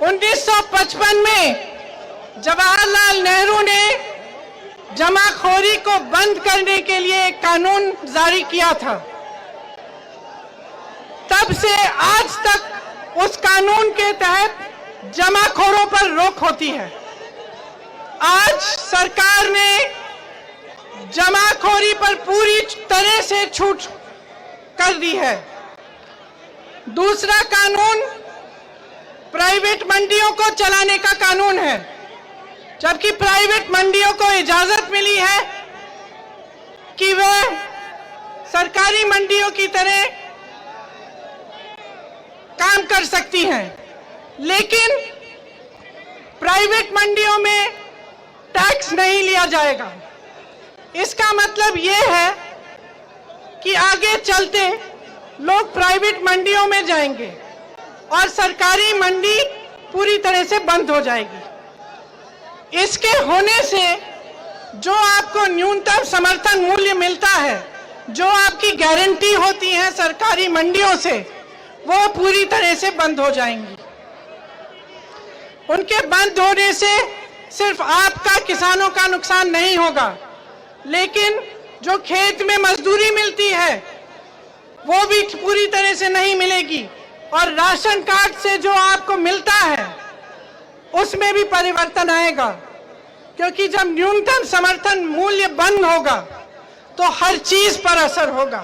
1955 में जवाहरलाल नेहरू ने जमाखोरी को बंद करने के लिए एक कानून जारी किया था। तब से आज तक उस कानून के तहत जमाखोरों पर रोक होती है। आज सरकार ने जमाखोरी पर पूरी तरह से छूट कर दी है। दूसरा कानून प्राइवेट मंडियों को चलाने का कानून है, जबकि प्राइवेट मंडियों को इजाजत मिली है कि वह सरकारी मंडियों की तरह काम कर सकती हैं, लेकिन प्राइवेट मंडियों में टैक्स नहीं लिया जाएगा। इसका मतलब यह है कि आगे चलते लोग प्राइवेट मंडियों में जाएंगे और सरकारी मंडी पूरी तरह से बंद हो जाएगी। इसके होने से जो आपको न्यूनतम समर्थन मूल्य मिलता है, जो आपकी गारंटी होती है सरकारी मंडियों से, वो पूरी तरह से बंद हो जाएंगी। उनके बंद होने से सिर्फ आपका, किसानों का नुकसान नहीं होगा, लेकिन जो खेत में मजदूरी मिलती है वो भी पूरी तरह से नहीं मिलेगी, और राशन कार्ड से जो आपको मिलता है उसमें भी परिवर्तन आएगा, क्योंकि जब न्यूनतम समर्थन मूल्य बंद होगा तो हर चीज पर असर होगा।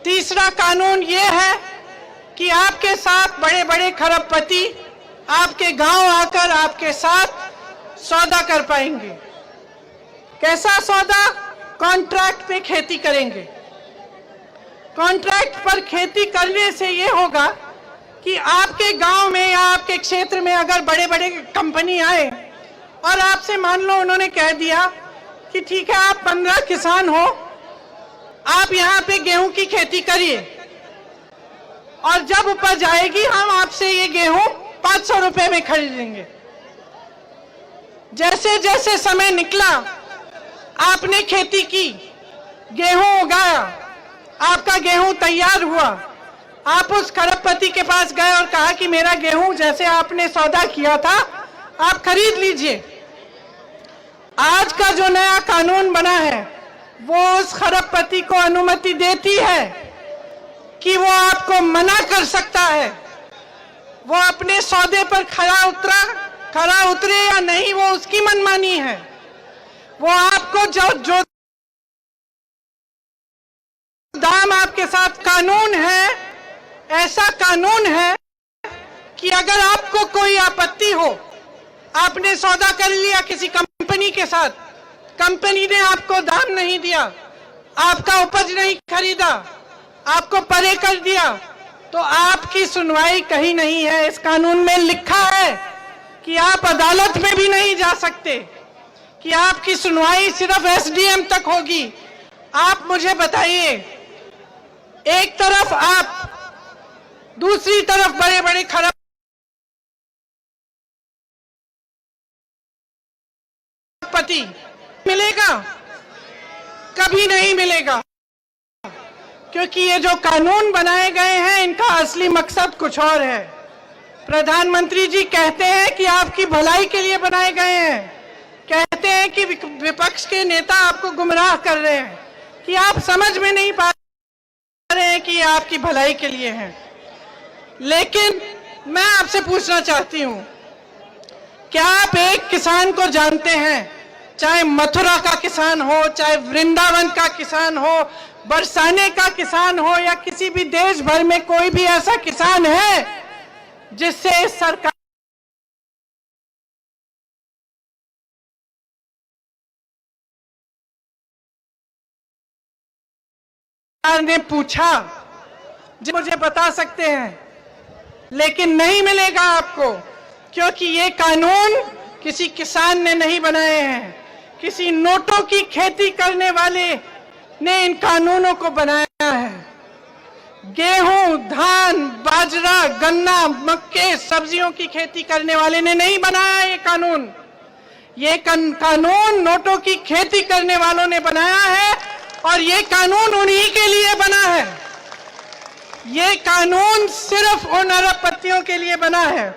तीसरा कानून यह है कि आपके साथ बड़े बड़े खरबपति आपके गांव आकर आपके साथ सौदा कर पाएंगे। कैसा सौदा? कॉन्ट्रैक्ट पे खेती करेंगे। कॉन्ट्रैक्ट पर खेती करने से ये होगा कि आपके गांव में या आपके क्षेत्र में अगर बड़े बड़े कंपनी आए और आपसे मान लो उन्होंने कह दिया कि ठीक है, आप 15 किसान हो, आप यहाँ पे गेहूं की खेती करिए, और जब उपज आएगी हम आपसे ये गेहूं 500 रुपए में खरीदेंगे। जैसे जैसे समय निकला, आपने खेती की, गेहूं उगाया, आपका गेहूं तैयार हुआ, आप उस खरबपति के पास गए और कहा कि मेरा गेहूं जैसे आपने सौदा किया था आप खरीद लीजिए। आज का जो नया कानून बना है वो उस खरबपति को अनुमति देती है कि वो आपको मना कर सकता है। वो अपने सौदे पर खरा उतरे या नहीं, वो उसकी मनमानी है। वो आपको जो दाम आपके साथ कानून है, ऐसा कानून है कि अगर आपको कोई आपत्ति हो, आपने सौदा कर लिया किसी कंपनी के साथ, कंपनी ने आपको दाम नहीं दिया, आपका उपज नहीं खरीदा, आपको परे कर दिया, तो आपकी सुनवाई कहीं नहीं है। इस कानून में लिखा है कि आप अदालत में भी नहीं जा सकते, कि आपकी सुनवाई सिर्फ एसडीएम तक होगी। आप मुझे बताइए, एक तरफ आप, दूसरी तरफ बड़े बड़े खरबपति मिलेगा? कभी नहीं मिलेगा, क्योंकि ये जो कानून बनाए गए हैं इनका असली मकसद कुछ और है। प्रधानमंत्री जी कहते हैं कि आपकी भलाई के लिए बनाए गए हैं, कहते हैं कि विपक्ष के नेता आपको गुमराह कर रहे हैं, कि आप समझ में नहीं पा रहे हैं कि आपकी भलाई के लिए है। लेकिन मैं आपसे पूछना चाहती हूं, क्या आप एक किसान को जानते हैं, चाहे मथुरा का किसान हो, चाहे वृंदावन का किसान हो, बरसाने का किसान हो, या किसी भी देश भर में कोई भी ऐसा किसान है जिससे सरकार ने पूछा? मुझे बता सकते हैं, लेकिन नहीं मिलेगा आपको, क्योंकि ये कानून किसी किसान ने नहीं बनाए हैं, किसी नोटों की खेती करने वाले ने इन कानूनों को बनाया है। गेहूं, धान, बाजरा, गन्ना, मक्के, सब्जियों की खेती करने वाले ने नहीं बनाया ये कानून। ये कानून नोटों की खेती करने वालों ने बनाया है, और ये कानून उन्हीं के लिए बना है। ये कानून सिर्फ उन अरबपतियों के लिए बना है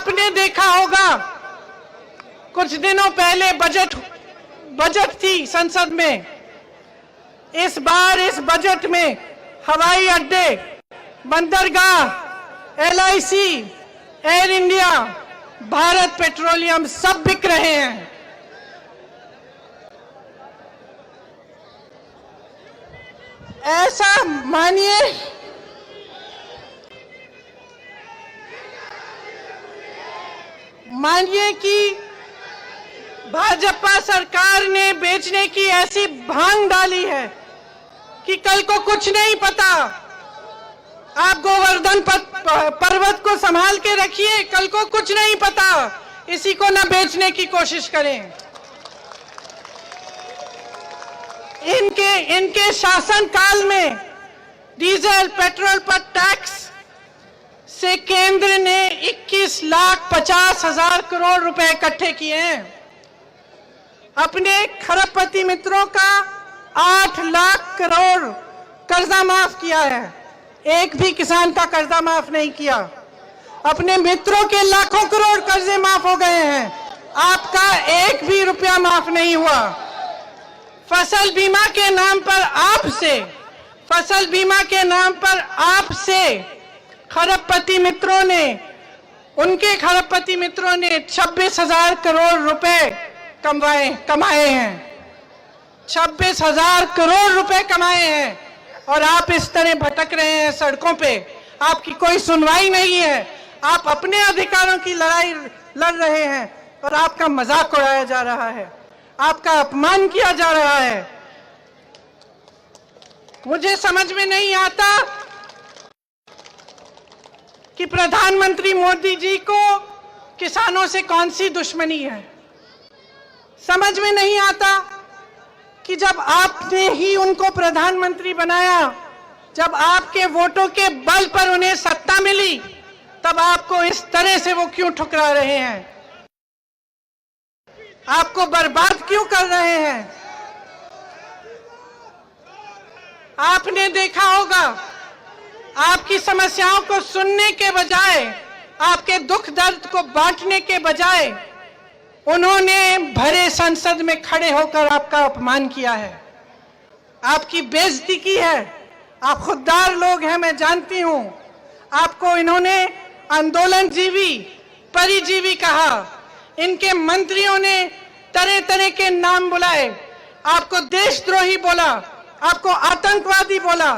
आपने देखा होगा कुछ दिनों पहले बजट थी संसद में। इस बार इस बजट में हवाई अड्डे, बंदरगाह, LIC, air India, Bharat petroleum सब बिक रहे हैं। ऐसा मानिए कि भाजपा सरकार ने बेचने की ऐसी भांग डाली है कि कल को कुछ नहीं पता। आप गोवर्धन पर्वत को संभाल के रखिए, कल को कुछ नहीं पता, इसी को न बेचने की कोशिश करें। इनके शासन काल में डीजल पेट्रोल पर टैक्स से केंद्र ने 21,50,000 करोड़ रुपए इकट्ठे किए हैं। अपने खरबपति मित्रों का 8 लाख करोड़ कर्जा माफ किया है, एक भी किसान का कर्जा माफ नहीं किया। अपने मित्रों के लाखों करोड़ कर्जे माफ हो गए हैं, आपका एक भी रुपया माफ नहीं हुआ। फसल बीमा के नाम पर आपसे खरबपति मित्रों ने, उनके खरबपति मित्रों ने 26,000 करोड़ रुपए कमाए हैं। 26,000 करोड़ रुपए कमाए हैं और आप इस तरह भटक रहे हैं सड़कों पे। आपकी कोई सुनवाई नहीं है, आप अपने अधिकारों की लड़ाई लड़ रहे हैं और आपका मजाक उड़ाया जा रहा है, आपका अपमान किया जा रहा है। मुझे समझ में नहीं आता कि प्रधानमंत्री मोदी जी को किसानों से कौन सी दुश्मनी है। समझ में नहीं आता कि जब आपने ही उनको प्रधानमंत्री बनाया, जब आपके वोटों के बल पर उन्हें सत्ता मिली, तब आपको इस तरह से वो क्यों ठुकरा रहे हैं, आपको बर्बाद क्यों कर रहे हैं। आपने देखा होगा, आपकी समस्याओं को सुनने के बजाय, आपके दुख दर्द को बांटने के बजाय उन्होंने भरे संसद में खड़े होकर आपका अपमान किया है, आपकी बेइज्जती की है। आप खुददार लोग हैं, मैं जानती हूं। आपको इन्होंने आंदोलन जीवी, परिजीवी कहा, इनके मंत्रियों ने तरह तरह के नाम बुलाए, आपको देशद्रोही बोला, आपको आतंकवादी बोला।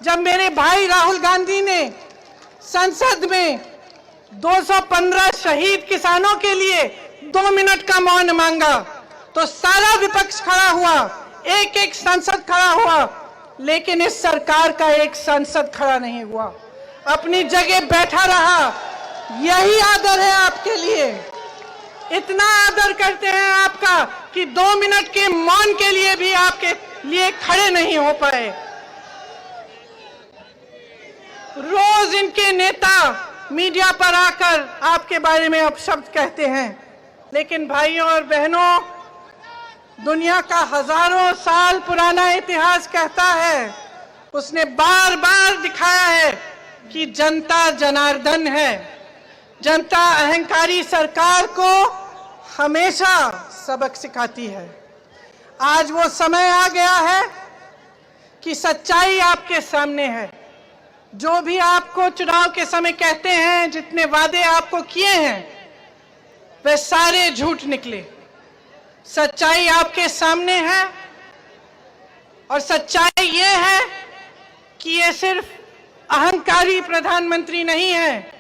जब मेरे भाई राहुल गांधी ने संसद में 215 शहीद किसानों के लिए 2 मिनट का मौन मांगा, तो सारा विपक्ष खड़ा हुआ, एक एक सांसद खड़ा हुआ, लेकिन इस सरकार का एक सांसद खड़ा नहीं हुआ, अपनी जगह बैठा रहा। यही आदर है आपके लिए, इतना आदर करते हैं आपका कि 2 मिनट के मौन के लिए भी आपके लिए खड़े नहीं हो पाए। रोज इनके नेता मीडिया पर आकर आपके बारे में अपशब्द कहते हैं, लेकिन भाइयों और बहनों, दुनिया का हजारों साल पुराना इतिहास कहता है, उसने बार बार दिखाया है कि जनता जनार्दन है। जनता अहंकारी सरकार को हमेशा सबक सिखाती है। आज वो समय आ गया है कि सच्चाई आपके सामने है। जो भी आपको चुनाव के समय कहते हैं, जितने वादे आपको किए हैं, वे सारे झूठ निकले। सच्चाई आपके सामने है और सच्चाई ये है कि ये सिर्फ अहंकारी प्रधानमंत्री नहीं है,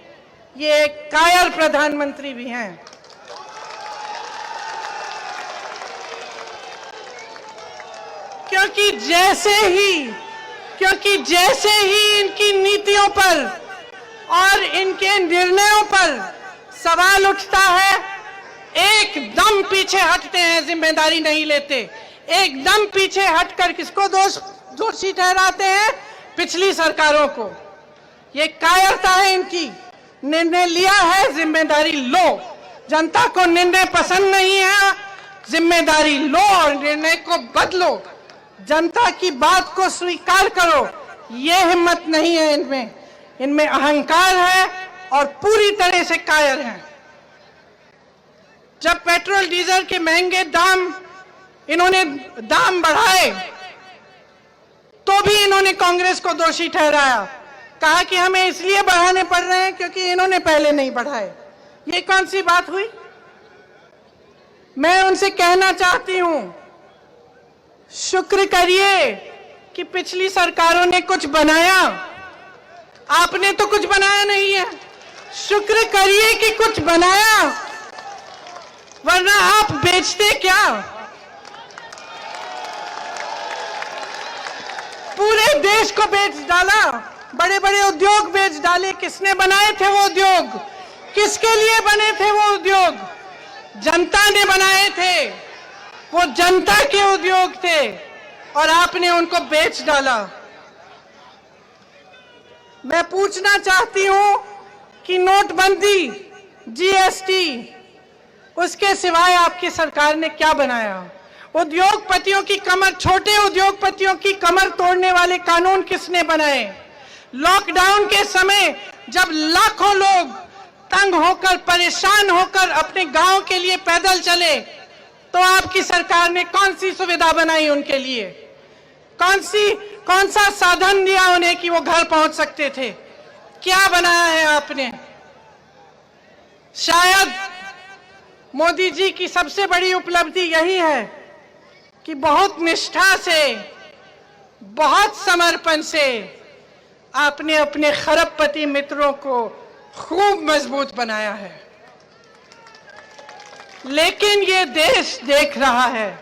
ये एक कायर प्रधानमंत्री भी हैं। क्योंकि जैसे ही इनकी नीतियों पर और इनके निर्णयों पर सवाल उठता है, एकदम पीछे हटते हैं, जिम्मेदारी नहीं लेते। एकदम पीछे हटकर किसको दोषी ठहराते हैं? पिछली सरकारों को। ये कायरता है इनकी। निर्णय लिया है, जिम्मेदारी लो। जनता को निर्णय पसंद नहीं है, जिम्मेदारी लो और निर्णय को बदलो। जनता की बात को स्वीकार करो। ये हिम्मत नहीं है इनमें। इनमें अहंकार है और पूरी तरह से कायर है। जब पेट्रोल डीजल के महंगे दाम, इन्होंने दाम बढ़ाए तो भी इन्होंने कांग्रेस को दोषी ठहराया, कहा कि हमें इसलिए बढ़ाने पड़ रहे हैं क्योंकि इन्होंने पहले नहीं बढ़ाए। ये कौन सी बात हुई? मैं उनसे कहना चाहती हूं, शुक्र करिए कि पिछली सरकारों ने कुछ बनाया, आपने तो कुछ बनाया नहीं है। शुक्र करिए कि कुछ बनाया, वरना आप बेचते क्या? पूरे देश को बेच डाला, बड़े बड़े उद्योग बेच डाले। किसने बनाए थे वो उद्योग? किसके लिए बने थे वो उद्योग? जनता ने बनाए थे, वो जनता के उद्योग थे और आपने उनको बेच डाला। मैं पूछना चाहती हूं कि नोटबंदी, जीएसटी, उसके सिवाय आपकी सरकार ने क्या बनाया? उद्योगपतियों की कमर, छोटे उद्योगपतियों की कमर तोड़ने वाले कानून किसने बनाए? लॉकडाउन के समय जब लाखों लोग तंग होकर, परेशान होकर अपने गांव के लिए पैदल चले, तो आपकी सरकार ने कौन सी सुविधा बनाई उनके लिए? कौन सा साधन दिया उन्हें कि वो घर पहुंच सकते थे? क्या बनाया है आपने? शायद मोदी जी की सबसे बड़ी उपलब्धि यही है कि बहुत निष्ठा से, बहुत समर्पण से आपने अपने खरबपति मित्रों को खूब मजबूत बनाया है। लेकिन ये देश देख रहा है,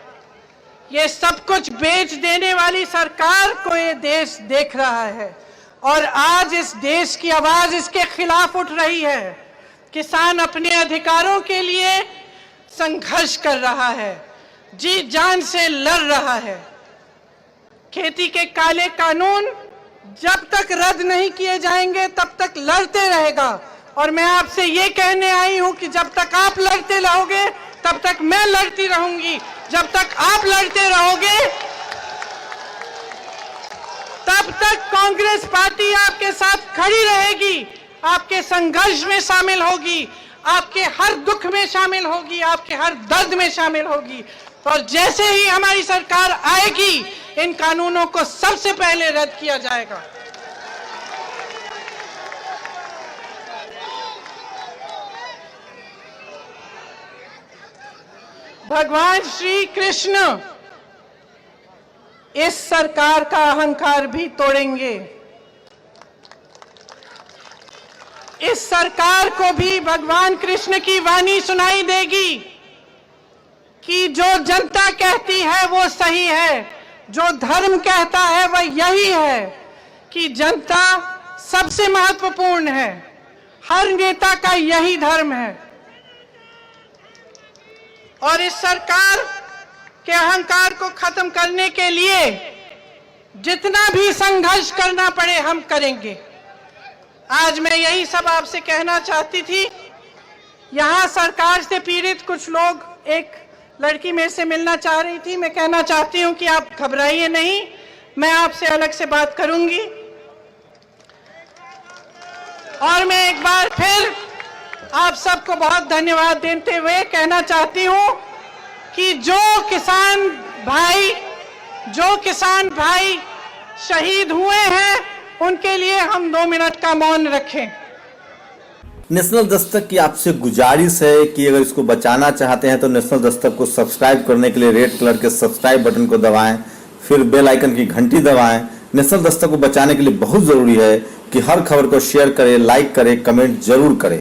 ये सब कुछ बेच देने वाली सरकार को ये देश देख रहा है और आज इस देश की आवाज इसके खिलाफ उठ रही है। किसान अपने अधिकारों के लिए संघर्ष कर रहा है, जी जान से लड़ रहा है। खेती के काले कानून जब तक रद्द नहीं किए जाएंगे तब तक लड़ते रहेगा और मैं आपसे ये कहने आई हूं कि जब तक आप लड़ते रहोगे तब तक मैं लड़ती रहूंगी। जब तक आप लड़ते रहोगे तब तक कांग्रेस पार्टी आपके साथ खड़ी रहेगी, आपके संघर्ष में शामिल होगी, आपके हर दुख में शामिल होगी, आपके हर दर्द में शामिल होगी। और जैसे ही हमारी सरकार आएगी, इन कानूनों को सबसे पहले रद्द किया जाएगा। भगवान श्री कृष्ण इस सरकार का अहंकार भी तोड़ेंगे। इस सरकार को भी भगवान कृष्ण की वाणी सुनाई देगी कि जो जनता कहती है वो सही है, जो धर्म कहता है वह यही है कि जनता सबसे महत्वपूर्ण है, हर नेता का यही धर्म है। और इस सरकार के अहंकार को खत्म करने के लिए जितना भी संघर्ष करना पड़े हम करेंगे। आज मैं यही सब आपसे कहना चाहती थी। यहां सरकार से पीड़ित कुछ लोग, एक लड़की मेरे से मिलना चाह रही थी। मैं कहना चाहती हूं कि आप घबराइए नहीं, मैं आपसे अलग से बात करूंगी। और मैं एक बार फिर आप सबको बहुत धन्यवाद देते हुए कहना चाहती हूं कि जो किसान भाई शहीद हुए हैं उनके लिए हम 2 मिनट का मौन रखें। नेशनल दस्तक की आपसे गुजारिश है कि अगर इसको बचाना चाहते हैं तो नेशनल दस्तक को सब्सक्राइब करने के लिए रेड कलर के सब्सक्राइब बटन को दबाएं, फिर बेल आइकन की घंटी दबाएं। नेशनल दस्तक को बचाने के लिए बहुत जरूरी है कि हर खबर को शेयर करें, लाइक करें, कमेंट जरूर करें।